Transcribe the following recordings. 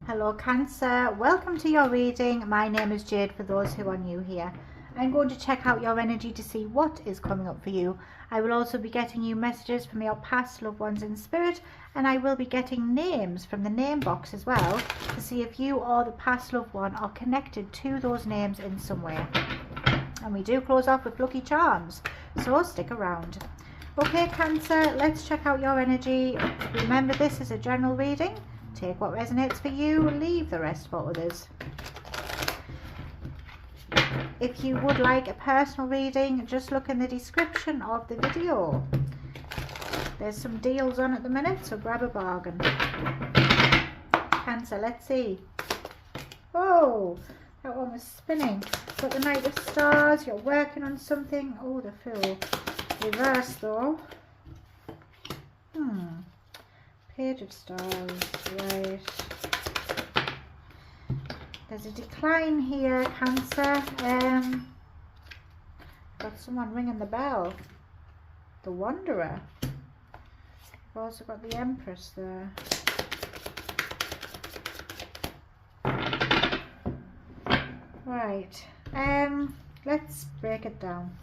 Hello Cancer, welcome to your reading. My name is Jade for those who are new here. I'm going to check out your energy to see what is coming up for you. I will also be getting you messages from your past loved ones in spirit, and I will be getting names from the name box as well to see if you or the past loved one are connected to those names in some way. And we do close off with lucky charms, so stick around. Okay Cancer, let's check out your energy. Remember, this is a general reading. Take what resonates for you, leave the rest for others. If you would like a personal reading, just look in the description of the video. There's some deals on at the minute, so grab a bargain. Cancer, let's see. Oh, that one was spinning. Got the Knight of Stars, you're working on something. Oh, the Fool. Reverse though. Page of Stars, right. There's a decline here, Cancer. Got someone ringing the bell. The Wanderer. We've also got the Empress there. Right. Let's break it down.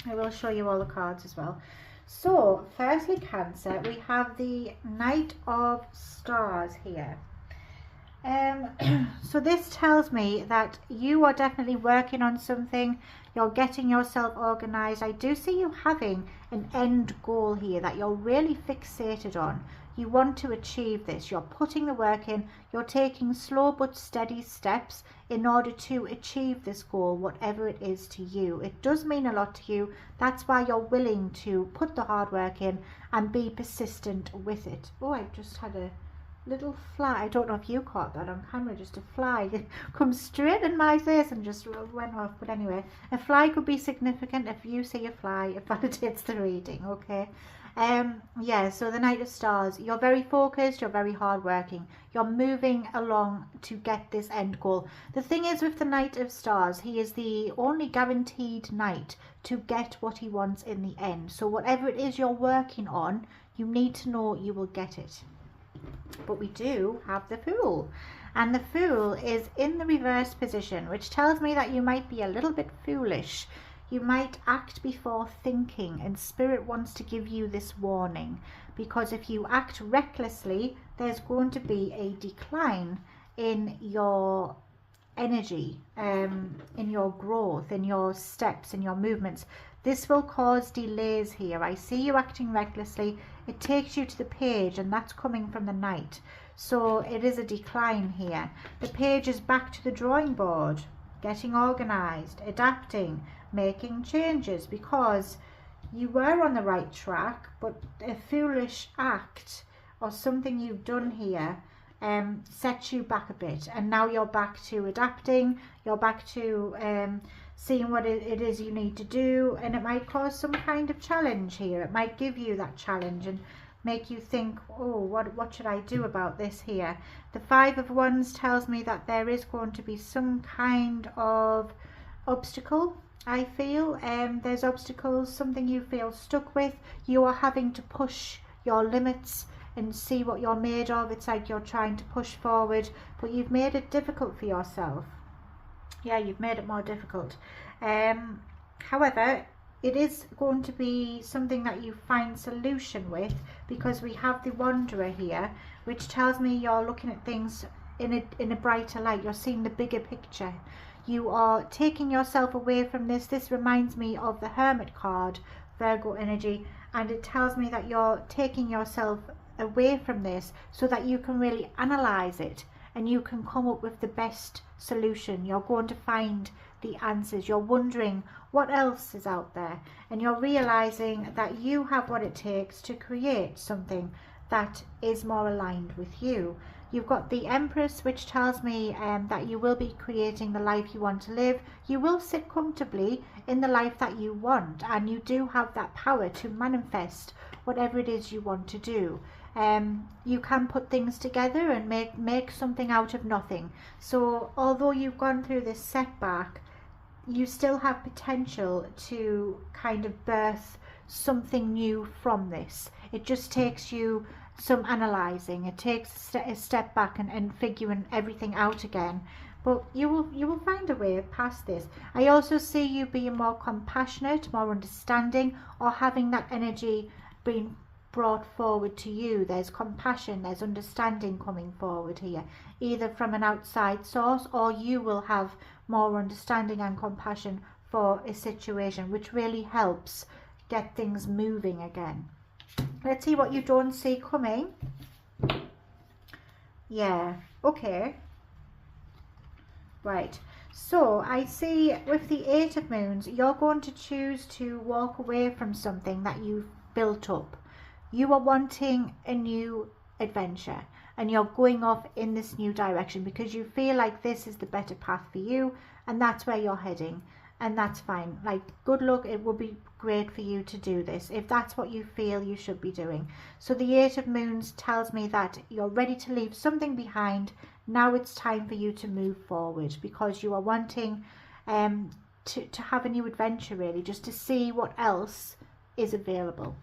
I will show you all the cards as well. So, firstly, Cancer, we have the Knight of Stars here. So this tells me that you are definitely working on something. You're getting yourself organized. I do see you having an end goal here that you're really fixated on. You want to achieve this. You're putting the work in. You're taking slow but steady steps in order to achieve this goal, whatever it is to you. It does mean a lot to you. That's why you're willing to put the hard work in and be persistent with it. Oh, I just had a little fly. I don't know if you caught that on camera. Just a fly comes straight in my face and just went off. But anyway, a fly could be significant. If you see a fly, it validates the reading. Okay. Yeah, so the Knight of Stars, you're very focused, you're very hardworking, you're moving along to get this end goal. The thing is with the Knight of Stars, he is the only guaranteed knight to get what he wants in the end. So whatever it is you're working on, you need to know you will get it. But we do have the Fool, and the Fool is in the reverse position, which tells me that you might be a little bit foolish. You might act before thinking, and Spirit wants to give you this warning, because if you act recklessly, there's going to be a decline in your energy, in your growth, in your steps, in your movements. This will cause delays here. I see you acting recklessly. It takes you to the Page, and that's coming from the Knight. So it is a decline here. The Page is back to the drawing board, getting organized, adapting, making changes, because you were on the right track, but a foolish act or something you've done here sets you back a bit, and now you're back to adapting, you're back to seeing what it is you need to do, and it might cause some kind of challenge here. It might give you that challenge and make you think, oh, what should I do about this here? The Five of Wands tells me that there is going to be some kind of obstacle. I feel there's obstacles, something you feel stuck with. You are having to push your limits and see what you're made of. It's like you're trying to push forward, but you've made it difficult for yourself. Yeah, you've made it more difficult. However, it is going to be something that you find solution with, because we have the Wanderer here, which tells me you're looking at things in a brighter light. You're seeing the bigger picture. You are taking yourself away from this. This reminds me of the Hermit card, Virgo energy, and it tells me that you're taking yourself away from this so that you can really analyze it and you can come up with the best solution. You're going to find the answers. You're wondering what else is out there, and you're realizing that you have what it takes to create something that is more aligned with you. You've got the Empress, which tells me that you will be creating the life you want to live. You will sit comfortably in the life that you want, and you do have that power to manifest whatever it is you want to do. You can put things together and make something out of nothing. So although you've gone through this setback, you still have potential to kind of birth something new from this. It just takes you some analysing. It takes a step back and figuring everything out again. But you will find a way past this. I also see you being more compassionate, more understanding, or having that energy being brought forward to you. There's compassion, there's understanding coming forward here, either from an outside source, or you will have more understanding and compassion for a situation, which really helps get things moving again. Let's see what you don't see coming. Yeah, okay. Right, so I see with the Eight of Moons, you're going to choose to walk away from something that you've built up. You are wanting a new adventure, and you're going off in this new direction because you feel like this is the better path for you, and that's where you're heading, and that's fine. Like, good luck. It will be great for you to do this if that's what you feel you should be doing. So the Eight of Moons tells me that you're ready to leave something behind. Now it's time for you to move forward because you are wanting to have a new adventure, really, just to see what else is available.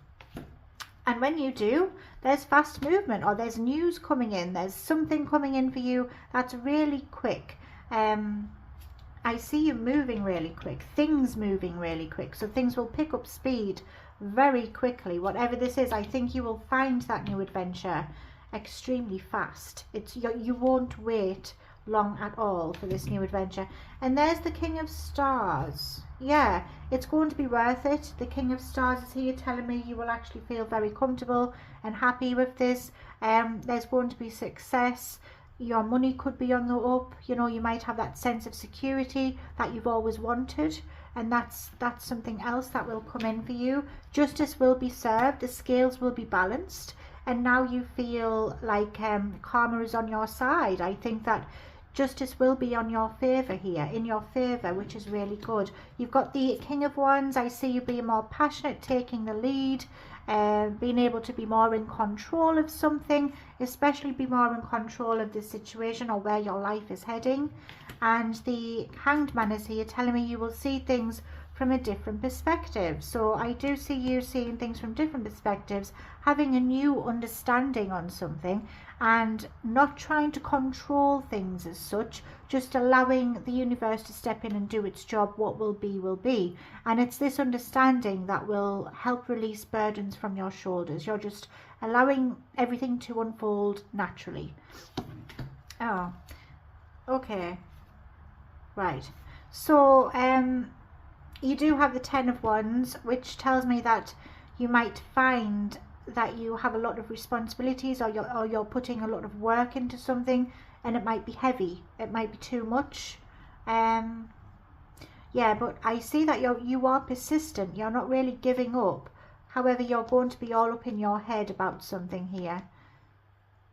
And when you do, there's fast movement, or there's news coming in, there's something coming in for you that's really quick. I see you moving really quick, things moving really quick, so things will pick up speed very quickly. Whatever this is, I think you will find that new adventure extremely fast. You won't wait long at all for this new adventure. And there's the King of Stars. Yeah, it's going to be worth it. The King of Stars is here telling me you will actually feel very comfortable and happy with this. There's going to be success. Your money could be on the up. You know, you might have that sense of security that you've always wanted, and that's something else that will come in for you. Justice will be served, the scales will be balanced, and now you feel like karma is on your side. I think that justice will be on your favour here, in your favour, which is really good. You've got the King of Wands. I see you being more passionate, taking the lead, being able to be more in control of something, especially be more in control of the situation or where your life is heading. And the Hanged Man is here telling me you will see things from a different perspective. So I do see you seeing things from different perspectives, having a new understanding on something, and not trying to control things as such, just allowing the universe to step in and do its job. What will be will be. And it's this understanding that will help release burdens from your shoulders. You're just allowing everything to unfold naturally. Oh, okay, right. So you do have the Ten of Wands, which tells me that you might find that you have a lot of responsibilities, or you're putting a lot of work into something, and it might be heavy, it might be too much. Yeah, but I see that you are persistent, you're not really giving up. However, you're going to be all up in your head about something here.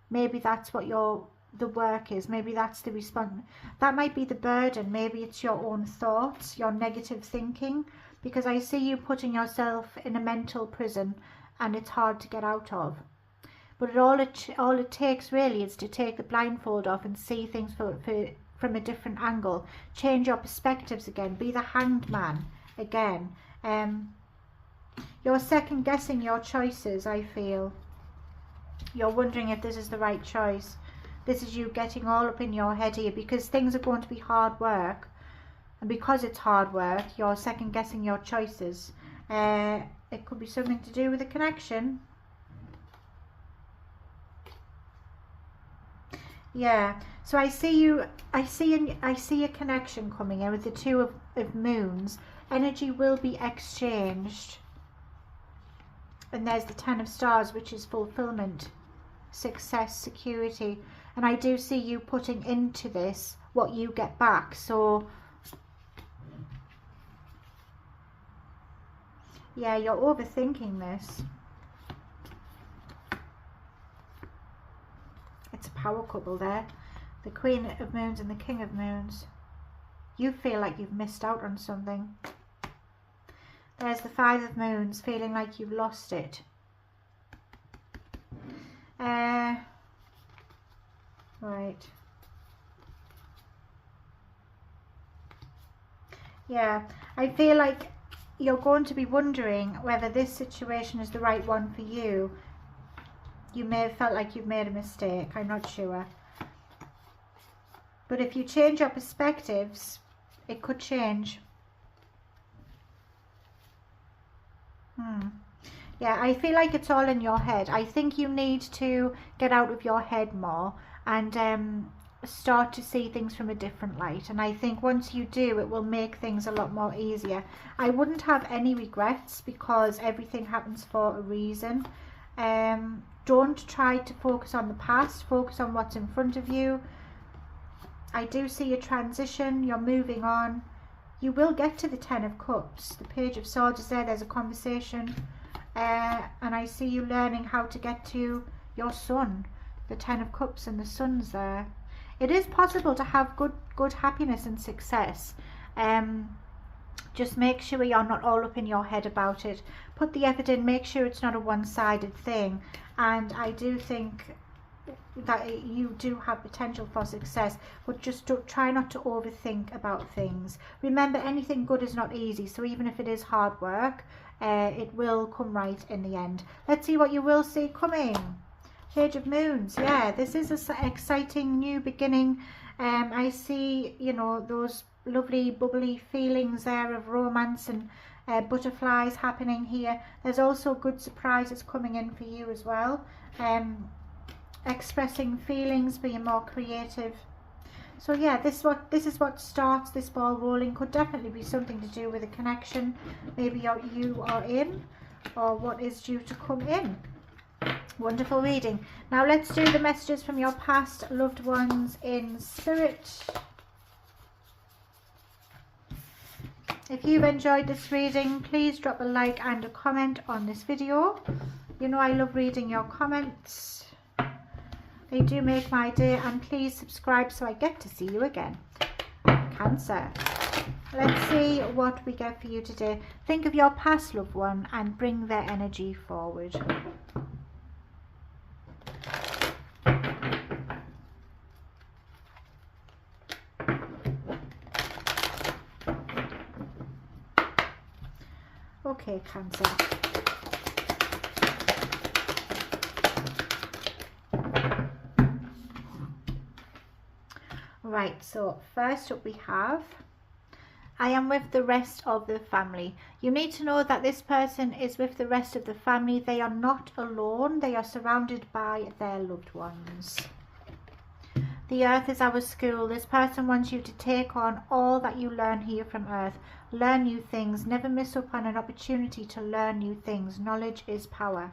Maybe that's what the work is. Maybe that's the response. That might be the burden. Maybe it's your own thoughts, your negative thinking, because I see you putting yourself in a mental prison, and it's hard to get out of. But all it takes really is to take the blindfold off and see things from a different angle. Change your perspectives again. Be the Hanged Man again. You're second guessing your choices, I feel. You're wondering if this is the right choice. This is you getting all up in your head here, because things are going to be hard work. And because it's hard work, you're second guessing your choices. It could be something to do with a connection. Yeah, so I see a connection coming in with the Two of Moons. Energy will be exchanged. And there's the Ten of Stars, which is fulfillment, success, security. And I do see you putting into this what you get back. So yeah, you're overthinking this. It's a power couple there. The Queen of Moons and the King of Moons. You feel like you've missed out on something. There's the Five of Moons, feeling like you've lost it. Right. Yeah, I feel like you're going to be wondering whether this situation is the right one for you. You may have felt like you've made a mistake. I'm not sure. But if you change your perspectives, it could change. Yeah, I feel like it's all in your head. I think you need to get out of your head more and start to see things from a different light. And I think once you do, it will make things a lot more easier. I wouldn't have any regrets because everything happens for a reason. Don't try to focus on the past. Focus on what's in front of you. I do see a transition. You're moving on. You will get to the Ten of Cups. The Page of Swords is there. There's a conversation. And I see you learning how to get to your sun. The Ten of Cups and the sun's there. It is possible to have good happiness and success. Just make sure you're not all up in your head about it. Put the effort in. Make sure it's not a one-sided thing. And I do think that you do have potential for success, but just try not to overthink about things. Remember, anything good is not easy, so even if it is hard work, it will come right in the end. Let's see what you will see coming. Page of Moons. Yeah, this is an exciting new beginning. I see, you know, those lovely bubbly feelings there of romance and butterflies happening here. There's also good surprises coming in for you as well. Expressing feelings, being more creative. So yeah, this is what starts this ball rolling. Could definitely be something to do with a connection maybe you are in, or what is due to come in. Wonderful reading. Now let's do the messages from your past loved ones in spirit. If you've enjoyed this reading, please drop a like and a comment on this video. You know I love reading your comments. They do make my day, and please subscribe so I get to see you again. Cancer. Let's see what we get for you today. Think of your past loved one and bring their energy forward. Okay, Cancer. Right, so first up we have, I am with the rest of the family. You need to know that this person is with the rest of the family. They are not alone. They are surrounded by their loved ones. The earth is our school. This person wants you to take on all that you learn here from earth. Learn new things. Never miss up on an opportunity to learn new things. Knowledge is power.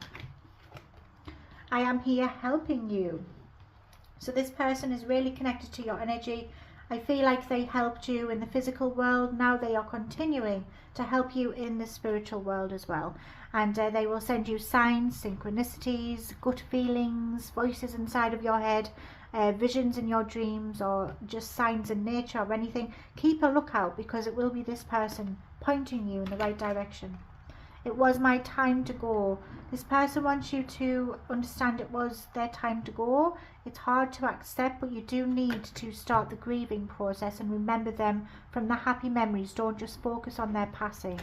I am here helping you. So this person is really connected to your energy. I feel like they helped you in the physical world. Now they are continuing to help you in the spiritual world as well. And they will send you signs, synchronicities, gut feelings, voices inside of your head, visions in your dreams, or just signs in nature or anything. Keep a lookout, because it will be this person pointing you in the right direction. It was my time to go. This person wants you to understand it was their time to go. It's hard to accept, but you do need to start the grieving process and remember them from the happy memories. Don't just focus on their passing.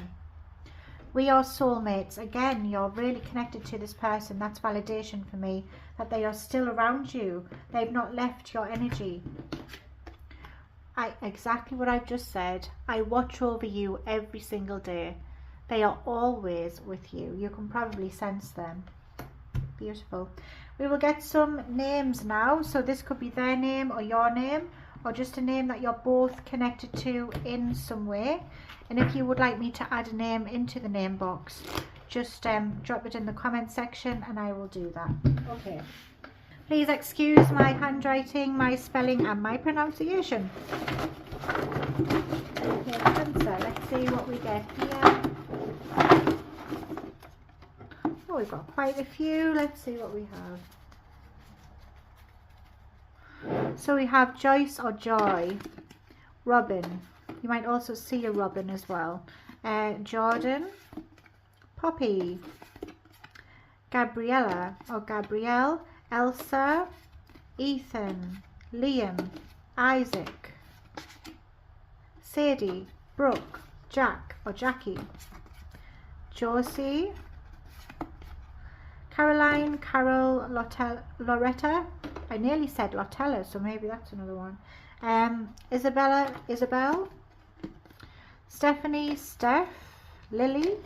We are soulmates. Again, you're really connected to this person. That's validation for me, that they are still around you. They've not left your energy. Exactly what I've just said. I watch over you every single day. They are always with you. You can probably sense them. Beautiful. We will get some names now. So this could be their name or your name, or just a name that you're both connected to in some way. And if you would like me to add a name into the name box, just drop it in the comment section and I will do that. Okay. Please excuse my handwriting, my spelling and my pronunciation. Okay, Cancer. Let's see what we get here. Oh, we've got quite a few. Let's see what we have. So we have Joyce or Joy, Robin. You might also see a Robin as well. Jordan, Poppy, Gabriella or Gabrielle, Elsa, Ethan, Liam, Isaac, Sadie, Brooke, Jack or Jackie, Josie, Caroline, Carol, Loretta. I nearly said Lotella, so maybe that's another one. Isabel, Stephanie, Steph, Lily,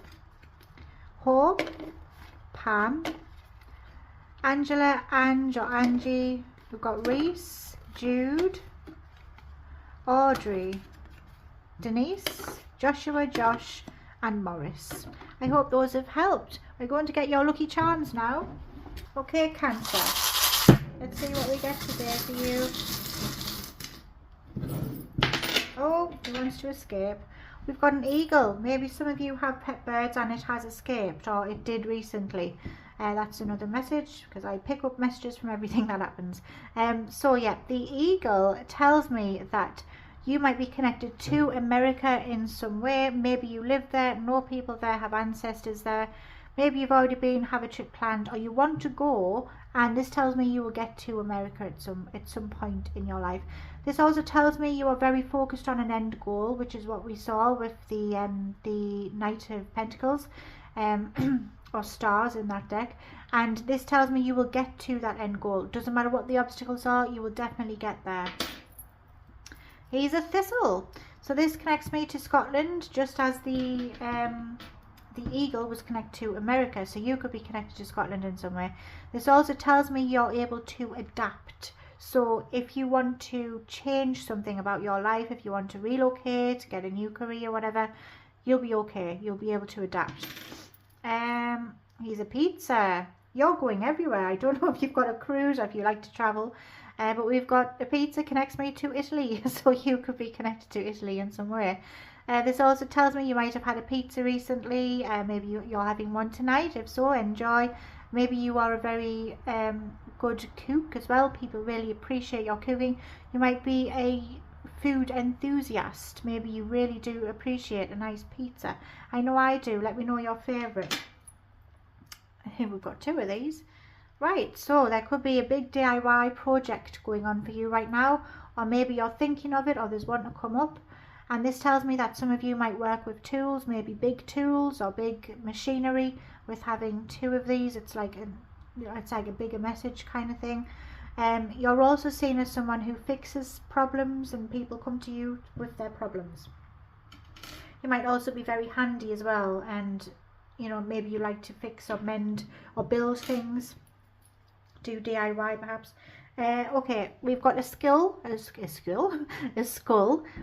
Hope, Pam, Angela, Ange or Angie. We've got Reese, Jude, Audrey, Denise, Joshua, Josh and Morris. I hope those have helped. We're going to get your lucky charms now. Okay, Cancer. Let's see what we get today for you. Oh, he wants to escape. We've got an eagle. Maybe some of you have pet birds and it has escaped, or it did recently. That's another message, because I pick up messages from everything that happens. So yeah, the eagle tells me that you might be connected to America in some way. Maybe you live there, know people there, have ancestors there. Maybe you've already been, have a trip planned, or you want to go, and this tells me you will get to America at some point in your life. This also tells me you are very focused on an end goal, which is what we saw with the Knight of Pentacles, or stars in that deck. And this tells me you will get to that end goal. Doesn't matter what the obstacles are, you will definitely get there. He's a thistle. So this connects me to Scotland, just as the eagle was connected to America. So you could be connected to Scotland in some way. This also tells me you're able to adapt. So if you want to change something about your life, if you want to relocate, get a new career, whatever, you'll be okay. You'll be able to adapt. He's a pizza. You're going everywhere. I don't know if you've got a cruise or if you like to travel. But we've got a pizza connects me to Italy, so you could be connected to Italy in some way. This also tells me you might have had a pizza recently. Maybe you're having one tonight. If so, enjoy. Maybe you are a very good cook as well. People really appreciate your cooking. You might be a food enthusiast. Maybe you really do appreciate a nice pizza. I know I do. Let me know your favourite. I think we've got two of these. Right, so there could be a big DIY project going on for you right now, or maybe you're thinking of it, or there's one to come up. And this tells me that some of you might work with tools, maybe big tools or big machinery. With having two of these, it's like a bigger message kind of thing. You're also seen as someone who fixes problems, and people come to you with their problems. You might also be very handy as well, and you know, maybe you like to fix or mend or build things. Do DIY perhaps. Okay, we've got a skull,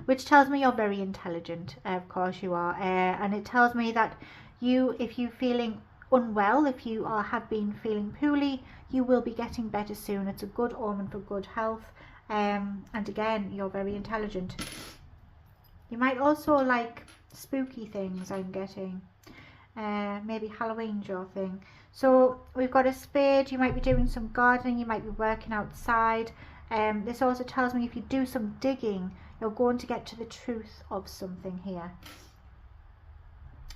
which tells me you're very intelligent. Of course you are. And it tells me that if you're feeling unwell, if you have been feeling poorly, you will be getting better soon. It's a good omen for good health. And again, you're very intelligent. You might also like spooky things, I'm getting. Maybe Halloween's your thing. So we've got a spade. You might be doing some gardening, you might be working outside. This also tells me if you do some digging, you're going to get to the truth of something here.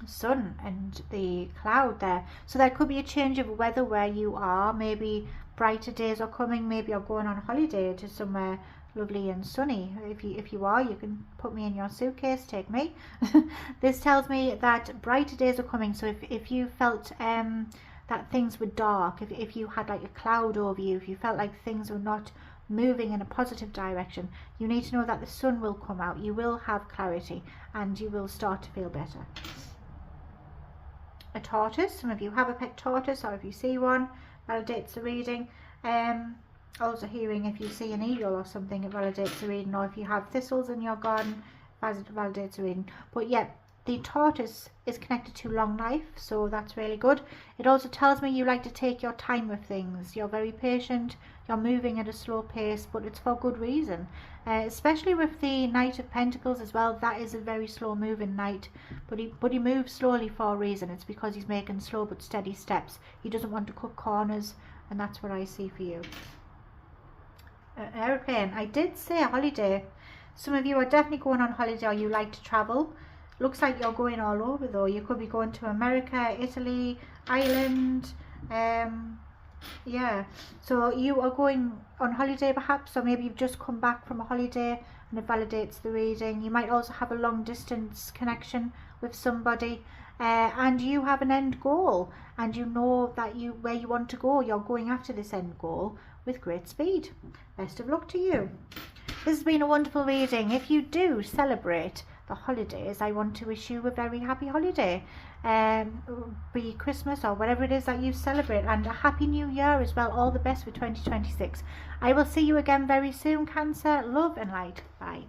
Sun and the cloud there. So there could be a change of weather where you are. Maybe brighter days are coming. Maybe you're going on holiday to somewhere lovely and sunny. If you are, you can put me in your suitcase, take me. This tells me that brighter days are coming. So if you felt that things were dark, if you had like a cloud over you, if you felt like things were not moving in a positive direction, you need to know that the sun will come out. You will have clarity and you will start to feel better. A tortoise. Some of you have a pet tortoise, or if you see one, validates the reading. Also hearing if you see an eagle or something, it validates the reading, or if you have thistles in your garden, it validates the reading. But yeah, the tortoise is connected to long life, so that's really good. It also tells me you like to take your time with things. You're very patient, you're moving at a slow pace, but it's for good reason. Especially with the Knight of Pentacles as well, that is a very slow moving knight, but he moves slowly for a reason. It's because he's making slow but steady steps. He doesn't want to cut corners, and that's what I see for you. Airplane. I did say a holiday. Some of you are definitely going on holiday, or you like to travel. Looks like you're going all over though. You could be going to America, Italy, Ireland. Yeah, so you are going on holiday perhaps, or maybe you've just come back from a holiday and it validates the reading. You might also have a long distance connection with somebody. and you have an end goal, and you know that where you want to go. You're going after this end goal with great speed. Best of luck to you. This has been a wonderful reading. If you do celebrate the holidays, I want to wish you a very happy holiday, be Christmas or whatever it is that you celebrate, and a happy new year as well. All the best for 2026. I will see you again very soon, Cancer. Love and light. Bye.